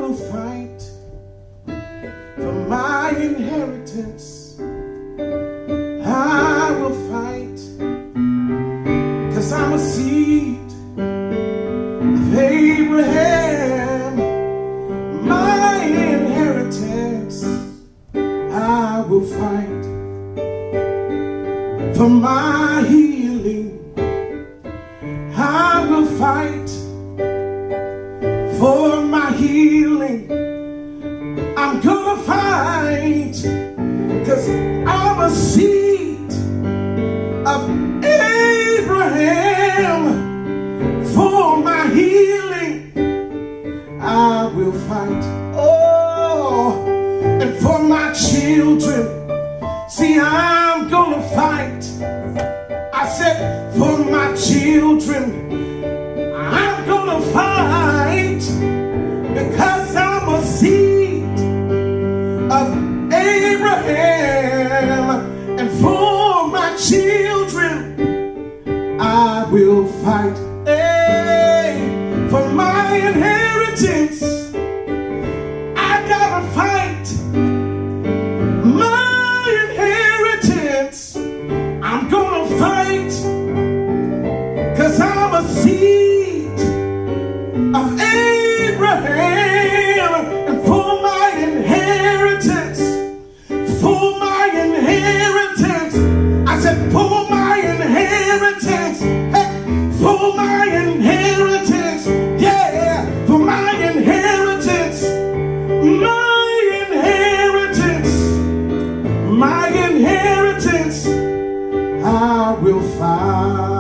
will fight for my inheritance. I will fight, 'cause I'm a seed of Abraham. My inheritance, I will fight for my healing. I will fight for my healing. I'm gonna fight, 'cause I'm a seed of Abraham. For my healing, I will fight. Oh, and for my children, see, I'm gonna fight. I said, for my children, I'm gonna fight, because I'm a seed of Abraham. And for my children, I will fight. Hey, for my inheritance, I gotta fight. My inheritance, I'm gonna fight, 'cause I'm a seed of Abraham. And for my inheritance, I said, for my inheritance, hey, for my inheritance, yeah, for my inheritance, my inheritance, I will fight.